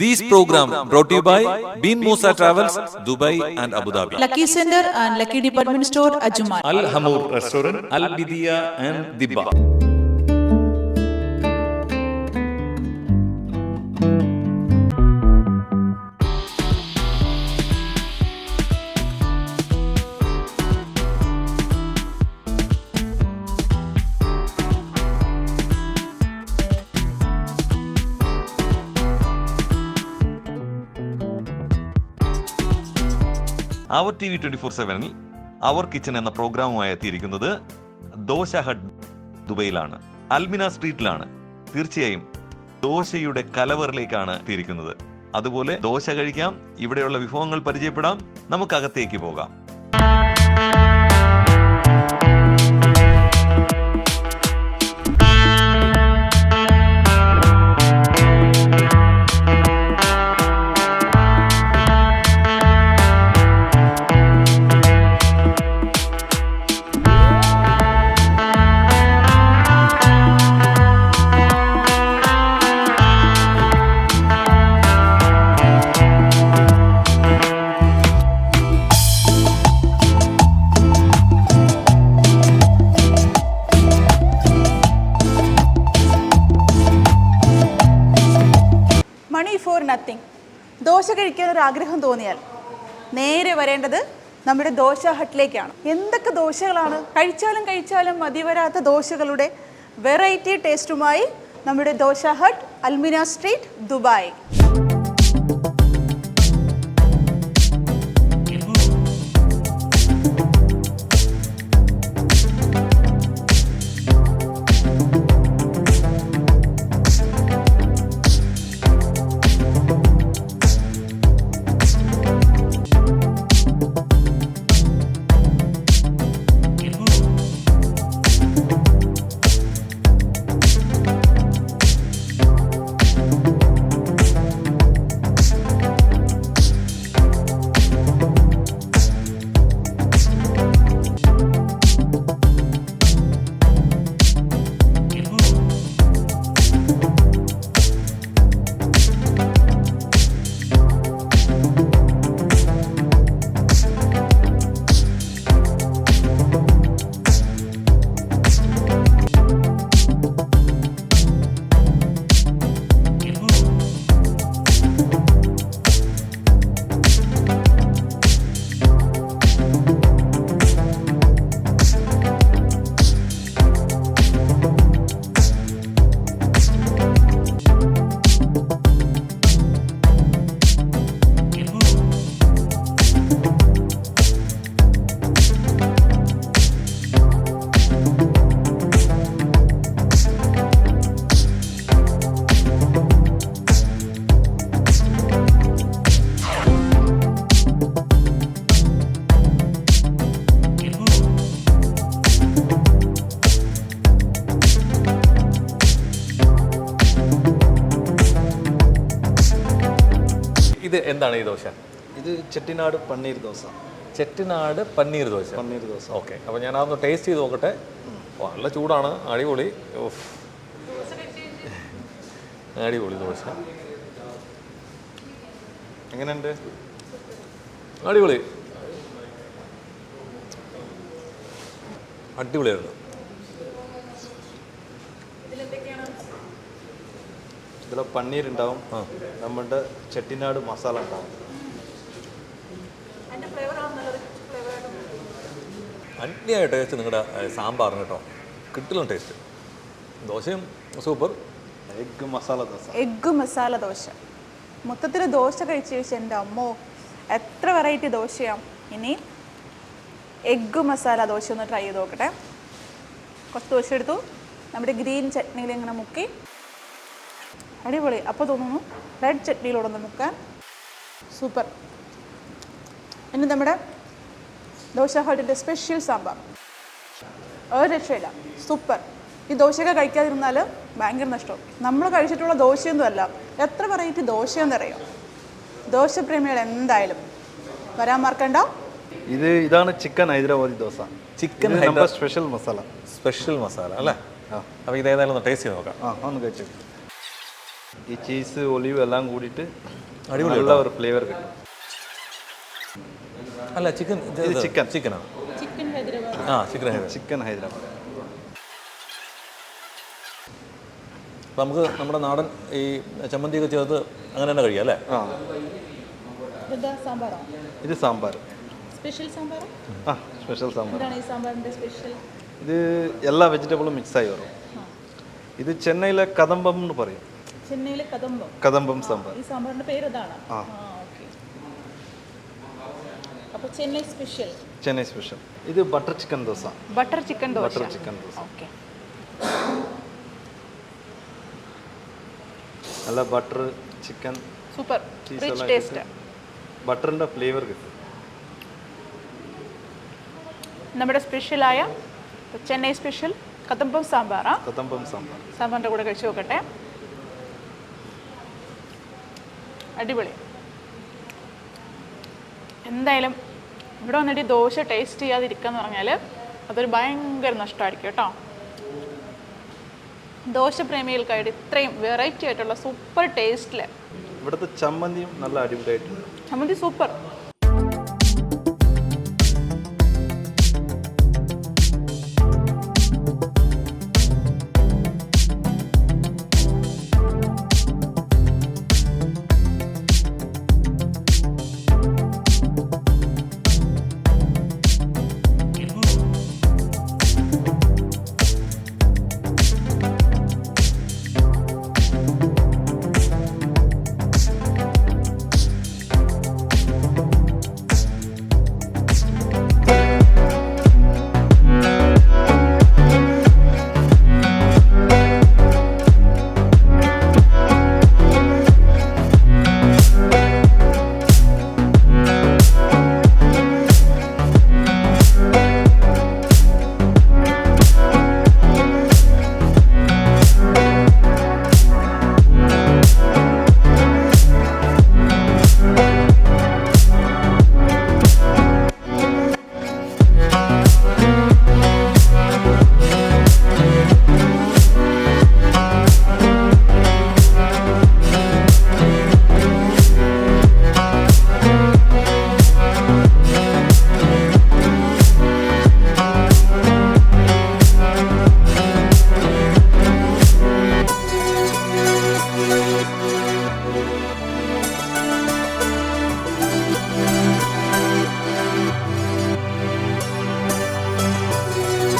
These program brought to you by Bin Musa Travels, Dubai and Abu Dhabi. Lucky Center and Lucky Department Store, Ajman. Al Hamour Restaurant, Al Bidia and Dibba. അവർ TV 24/7 അവർ kitchen എന്ന പ്രോഗ്രാമുമായി എത്തിയിരിക്കുന്നത് dosa hut ദുബൈയിലാണ്, അൽമിന സ്ട്രീറ്റിലാണ്. തീർച്ചയായും ദോശയുടെ കലവറിലേക്കാണ് എത്തിയിരിക്കുന്നത്. അതുപോലെ ദോശ കഴിക്കാം, ഇവിടെയുള്ള വിഭവങ്ങൾ പരിചയപ്പെടാം, നമുക്കകത്തേക്ക് പോകാം. ദോശ കഴിക്കാൻ ഒരു ആഗ്രഹം തോന്നിയാൽ നേരെ വരേണ്ടത് നമ്മുടെ ദോശ ഹട്ടിലേക്കാണ്. എന്തൊക്കെ ദോശകളാണ്! കഴിച്ചാലും മതി വരാത്ത ദോശകളുടെ വെറൈറ്റി ടേസ്റ്റുമായി നമ്മുടെ ദോശ ഹട്ട്, അൽമിന സ്ട്രീറ്റ്, ദുബായ്. ഇത് എന്താണ് ഈ ദോശ? ഇത് ചെട്ടിനാട് പന്നീർ ദോശ. ചെട്ടിനാട് പന്നീർ ദോശ. ഓക്കെ, അപ്പോൾ ഞാൻ അതൊന്ന് ടേസ്റ്റ് ചെയ്ത് നോക്കട്ടെ. നല്ല ചൂടാണ്, അടിപൊളി. അടിപൊളി ദോശ. എങ്ങനെയുണ്ട്? അടിപൊളി, അടിപൊളിയായിരുന്നു. ഇതിൽ പന്നീർ ഉണ്ടാവും, നമ്മുടെ ചെട്ടിനാട് മസാല ഉണ്ടാവും. അന്യായ ടേസ്റ്റ് നിങ്ങളുടെ സാമ്പാറിന് കേട്ടോ, കിട്ടില്ല ടേസ്റ്റ്. ദോശയും super. Egg masala dosa. Egg masala dosa. മൊത്തത്തിൽ ദോശ കഴിച്ച് കഴിച്ച് എൻ്റെ അമ്മോ എത്ര വെറൈറ്റി ദോശയാണ്. ഇനി എഗ്ഗ് മസാല ദോശ ഒന്ന് ട്രൈ ചെയ്ത് നോക്കട്ടെ. കുറച്ച് ദോശ എടുത്തു, നമ്മുടെ ഗ്രീൻ ചട്നിയിൽ ഇങ്ങനെ മുക്കി. അടിപൊളി. അപ്പോൾ തോന്നുന്നു റെഡ് ചട്നിയിലൂടെ ഒന്ന് മുക്കാൻ. സൂപ്പർ. ഇനി നമ്മുടെ ദോശ ഹട്ടിൻ്റെ സ്പെഷ്യൽ സാമ്പാർ ഒരു രക്ഷയില്ല, സൂപ്പർ. ഈ ദോശയൊക്കെ കഴിക്കാതിരുന്നാൽ ഭയങ്കര നഷ്ടം. നമ്മൾ കഴിച്ചിട്ടുള്ള ദോശയൊന്നും അല്ല, എത്ര വെറൈറ്റി ദോശയെന്നറിയാം. ദോശപ്രേമികൾ എന്തായാലും വരാൻ മറക്കണ്ട. ഇതാണ് chicken Hyderabadi dosa. Chicken special masala. Special masala അല്ലേ? അപ്പോൾ ഇതേതായാലും ഒന്ന് ടേസ്റ്റ് ചെയ്ത് നോക്കാം. ഒന്ന് കഴിച്ചു. ഈ ചീസ് ഒലിവ് എല്ലാം കൂടിയിട്ട് അടിപൊളി നല്ല ഒരു ഫ്ലേവർ കിട്ടും. അല്ല ചിക്കൻ ഇത് ചിക്കൻ ചിക്കനാണ്. ചിക്കൻ ഹൈദരാബാദ്. ആ ചിക്കൻ ഹൈദരാബാദ്. ചിക്കൻ ഹൈദരാബാദ്. അപ്പം നമുക്ക് നമ്മുടെ നാടൻ ഈ ചമ്മന്തിയൊക്കെ ചേർത്ത് അങ്ങനെ തന്നെ കഴിക്കാം അല്ലേ? ആ ഇതാ സാമ്പാറോ? ഇത് സാമ്പാർ. സ്പെഷ്യൽ സാമ്പാറോ? ആ സ്പെഷ്യൽ സാമ്പാർ. എന്താണ് ഈ സാമ്പാറിൻ്റെ സ്പെഷ്യൽ? ഇത് എല്ലാ വെജിറ്റബിളും മിക്സായി വരും. ഇത് ചെന്നൈയിലെ കദംബം എന്ന് പറയും. ചെന്നൈയിലെ കദംബം. കദംബം സാമ്പാർ. ഈ സാമ്പാറിൻ്റെ പേര് ഇതാണ്. ആ ഓക്കെ. അപ്പോൾ ചെന്നൈ സ്പെഷ്യൽ. ചെന്നൈ സ്പെഷ്യൽ. ഇത് butter chicken dosa. Butter chicken dosa. Butter chicken dosa. Okay. നല്ല butter chicken super rich taste. ബട്ടറിൻ്റെ ഫ്ലേവർ കിട്ടും. നമ്മുടെ സ്പെഷ്യലായ ചെന്നൈ സ്പെഷ്യൽ കദംബം സാമ്പാറാ. കദംബം സാമ്പാർ. സാമ്പാറിൻ്റെ കൂടെ കഴിച്ചു നോക്കട്ടെ. അടിപൊളി. എന്തായാലും ഇവിടെ വന്നിട്ട് ദോശ ടേസ്റ്റ് ചെയ്യാതിരിക്കുക എന്ന് പറഞ്ഞാൽ അതൊരു ഭയങ്കര നഷ്ടമായിരിക്കും കേട്ടോ. ദോശ പ്രേമികൾക്കായിട്ട് ഇത്രയും വെറൈറ്റി ആയിട്ടുള്ള സൂപ്പർ ടേസ്റ്റിൽ ഇവിടുത്തെ ചമ്മന്തിയും നല്ല അടിപൊളിയായിട്ടുണ്ട്. ചമ്മന്തി സൂപ്പർ.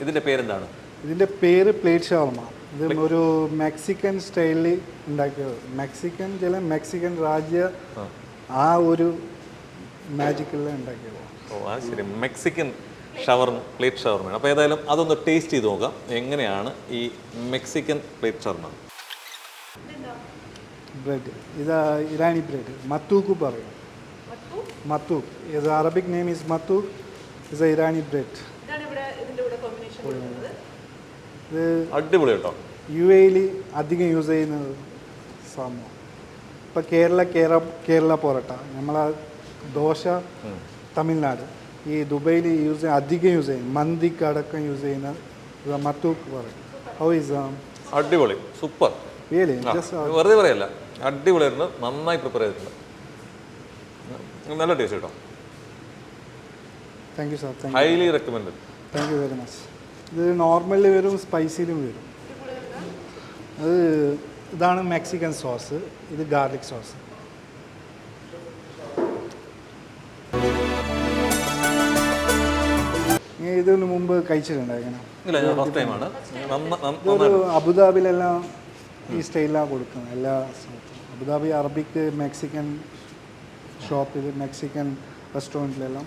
ഇതിൻ്റെ പേരെന്താണ്? ഇതിൻ്റെ പേര് പ്ലേറ്റ് ഷവർമ. ഇത് ഒരു മെക്സിക്കൻ സ്റ്റൈലിൽ ഉണ്ടാക്കിയത്. മെക്സിക്കൻ ചില മെക്സിക്കൻ രാജ്യ ആ ഒരു മാജിക്കിൽ ഉണ്ടാക്കിയത്. ഓ ആ ശരി, മെക്സിക്കൻ ഷവർമ, പ്ലേറ്റ് ഷവർമയാണ്. അപ്പോൾ ഏതായാലും അതൊന്ന് ടേസ്റ്റ് ചെയ്ത് നോക്കാം എങ്ങനെയാണ് ഈ മെക്സിക്കൻ പ്ലേറ്റ് ഷവർമ. ബ്രെഡ് ഇത് ഇറാനി ബ്രെഡ് മത്തൂക്ക് പറയും. മത്തൂക്ക് ഇത് അറബിക് നെയിം ഈസ് മത്തൂക്ക്. Is a Irani bread. ഇത് അടിപൊളി കേട്ടോ. യു എയിൽ അധികം യൂസ് ചെയ്യുന്നത് സംഭവം. ഇപ്പം കേരള പൊറോട്ട, നമ്മളെ ദോശ തമിഴ്നാട്, ഈ ദുബൈയിൽ അധികം യൂസ് ചെയ്യും, മന്തിക്ക് അടക്കം യൂസ് ചെയ്യുന്ന മത്തൂക്ക് പറയും. ഹൗ ഈസ് അടിപൊളി, സൂപ്പർ. റിയലി വെറുതെ പറയല്ല, അടിപൊളിയായിരുന്നു, നന്നായി പ്രിപ്പയർ ചെയ്തിട്ടുണ്ട്, നല്ല ടേസ്റ്റ് കേട്ടോ. Thank you sir. Highly recommend. Thank you very much. ഇത് നോർമലിൽ വരും, സ്പൈസിയിലും വരും. അത് ഇതാണ് മെക്സിക്കൻ സോസ്, ഇത് ഗാർലിക് സോസ്. ഇതിന് മുമ്പ് കഴിച്ചിട്ടുണ്ടായിരുന്നു. ഇതൊരു അബുദാബിയിലെല്ലാം ഈ സ്റ്റൈലിലാണ് കൊടുക്കുന്നത്. എല്ലാ സ്ഥലത്തും അബുദാബി അറബിക് മെക്സിക്കൻ ഷോപ്പിൽ, മെക്സിക്കൻ റെസ്റ്റോറൻറ്റിലെല്ലാം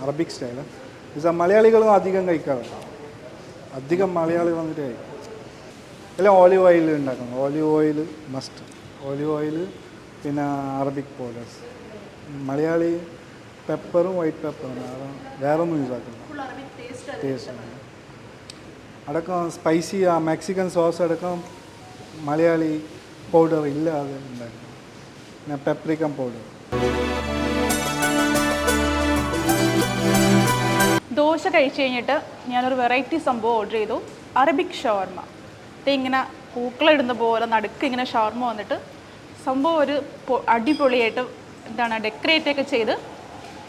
അറബിക് സ്റ്റൈല്. ഇത് മലയാളികളും അധികം കഴിക്കാറുണ്ട്. അധികം മലയാളി വന്നിട്ട് കഴിക്കും. എല്ലാം ഓലിവ് ഓയിൽ ഉണ്ടാക്കണം. Olive oil must. Olive oil, പിന്നെ അറബിക് പൗഡേഴ്സ്. മലയാളി പെപ്പറും വൈറ്റ് പെപ്പറും, വേറെ ഒന്നും യൂസ് ആക്കുന്നില്ല. ടേസ്റ്റ് അടക്കം സ്പൈസി ആ മെക്സിക്കൻ സോസ് അടക്കം മലയാളി പൗഡർ ഇല്ലാതെ ഉണ്ടാക്കണം. പിന്നെ പെപ്രിക്കം പൗഡർ. ദോശ കഴിച്ച് കഴിഞ്ഞിട്ട് ഞാനൊരു വെറൈറ്റി സംഭവം ഓർഡർ ചെയ്തു, അറബിക് ഷവർമ. ഇങ്ങനെ പൂക്കളിടുന്ന പോലെ നടുക്ക് ഇങ്ങനെ ഷവർമ വന്നിട്ട് സംഭവം ഒരു അടിപൊളിയായിട്ട് എന്താണ് ഡെക്കറേറ്റ് ഒക്കെ ചെയ്ത്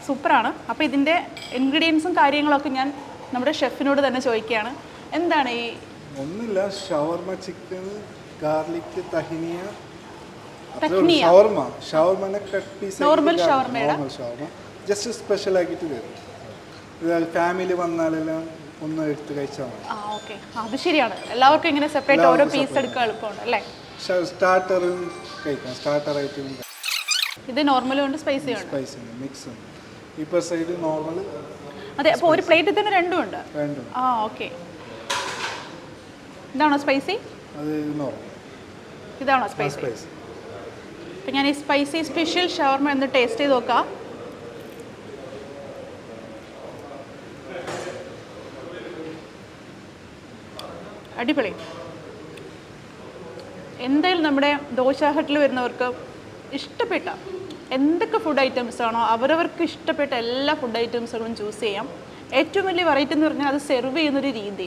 സൂപ്പറാണ്. അപ്പോൾ ഇതിൻ്റെ ഇൻഗ്രീഡിയൻസും കാര്യങ്ങളൊക്കെ ഞാൻ നമ്മുടെ ഷെഫിനോട് തന്നെ ചോദിക്കുകയാണ്. എന്താണ് ഈ ഒന്നുമില്ല, ഷവർമ ചിക്കൻ, ഗാർലിക്, തഹിനിയ, തഹ്നിയ. ഷവർമനെ കട്ട് പീസ്, നോർമൽ ഷവർമയുടെ നോർമൽ ഷവർമ ജസ്റ്റ് സ്പെഷ്യൽ ആക്കിയിട്ട് തരും. ഇത് ഫാമിലി വന്നാലെല്ലാം ഒന്ന് എടുത്ത് കഴിച്ചാൽ മതി. ആ ഓക്കെ, അത് ശരിയാണ്. എല്ലാവർക്കും ഇങ്ങനെ സെപ്പറേറ്റ് ഓരോ പീസ് എടുക്കാൻ എളുപ്പമുണ്ട് അല്ലേ? സ്റ്റാർട്ടറും കഴിക്കാം, സ്റ്റാർട്ടർ ആയിട്ടും ഇത് നോർമലും ഉണ്ട് സ്പൈസി ഉണ്ട്. സ്പൈസി ഉണ്ട്, മിക്സ് ഉണ്ട്. ഇപ്പർ സൈഡ് നോർമൽ. അതെ, അപ്പോൾ ഒരു പ്ലേറ്റിൽ തന്നെ രണ്ടും ഉണ്ട്. രണ്ടും. ആ ഓക്കെ. ഇതാണോ സ്പൈസി? അത് നോർമൽ. ഇതാണോ സ്പൈസി? സ്പൈസി. അപ്പം ഞാൻ ഈ സ്പൈസി സ്പെഷ്യൽ ഷവർമ ഒന്ന് ടേസ്റ്റ് ചെയ്ത് നോക്കാം. അടിപൊളി. എന്തായാലും നമ്മുടെ ദോശ ഹട്ടിൽ വരുന്നവർക്ക് ഇഷ്ടപ്പെട്ട എന്തൊക്കെ ഫുഡ് ഐറ്റംസ് ആണോ അവരവർക്ക് ഇഷ്ടപ്പെട്ട എല്ലാ ഫുഡ് ഐറ്റംസുകളും ചൂസ് ചെയ്യാം. ഏറ്റവും വലിയ വെറൈറ്റി എന്ന് പറഞ്ഞാൽ അത് സെർവ് ചെയ്യുന്നൊരു രീതി.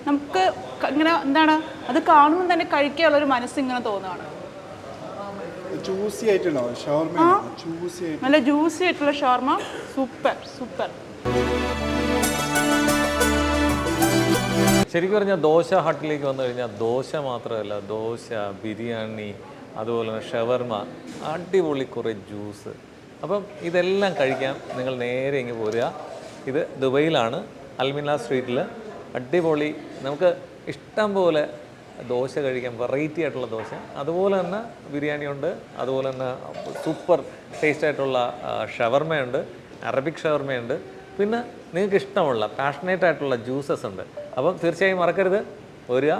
നമുക്ക് ഇങ്ങനെ എന്താണ് അത് കാണുമ്പോൾ തന്നെ കഴിക്കാനുള്ളൊരു മനസ്സിങ്ങനെ തോന്നുകയാണ്. ജ്യൂസി ആയിട്ടുണ്ടാവും ഷവർമ, ജ്യൂസി ആയിട്ട്, നല്ല ജ്യൂസി ആയിട്ടുള്ള ഷവർമ. Super super. ശരിക്കും പറഞ്ഞാൽ ദോശ ഹട്ടിലേക്ക് വന്നു കഴിഞ്ഞാൽ ദോശ മാത്രമല്ല, ദോശ, ബിരിയാണി, അതുപോലെ തന്നെ ഷവർമ, അടിപൊളി കുറേ ജ്യൂസ്. അപ്പം ഇതെല്ലാം കഴിക്കാൻ നിങ്ങൾ നേരെ ഇങ്ങ് പോരുക. ഇത് ദുബൈയിലാണ്, അൽമിന സ്ട്രീറ്റിൽ. അടിപൊളി, നമുക്ക് ഇഷ്ടം പോലെ ദോശ കഴിക്കാം, വെറൈറ്റി ആയിട്ടുള്ള ദോശ. അതുപോലെ തന്നെ ബിരിയാണി ഉണ്ട്, അതുപോലെ തന്നെ സൂപ്പർ ടേസ്റ്റ് ആയിട്ടുള്ള ഷവർമയുണ്ട്, അറബിക് ഷവർമയുണ്ട്. പിന്നെ നിങ്ങൾക്ക് ഇഷ്ടമുള്ള പാഷനേറ്റ് ആയിട്ടുള്ള ജ്യൂസസ് ഉണ്ട്. അപ്പം തീർച്ചയായും മറക്കരുത്, വരിക.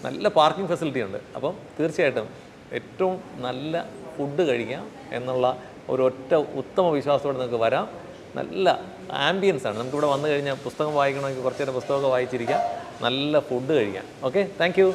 നല്ല പാർക്കിംഗ് ഫെസിലിറ്റി ഉണ്ട്. അപ്പം തീർച്ചയായിട്ടും ഏറ്റവും നല്ല ഫുഡ് കഴിക്കാം എന്നുള്ള ഒരൊറ്റ ഉത്തമ വിശ്വാസത്തോടെ നിങ്ങൾക്ക് വരാം. നല്ല ആംബിയൻസ് ആണ്. നമുക്കിവിടെ വന്നു കഴിഞ്ഞാൽ പുസ്തകം വായിക്കണമെങ്കിൽ കുറച്ച് നേരം പുസ്തകമൊക്കെ വായിച്ചിരിക്കാം, നല്ല ഫുഡ് കഴിക്കാം. Okay, thank you.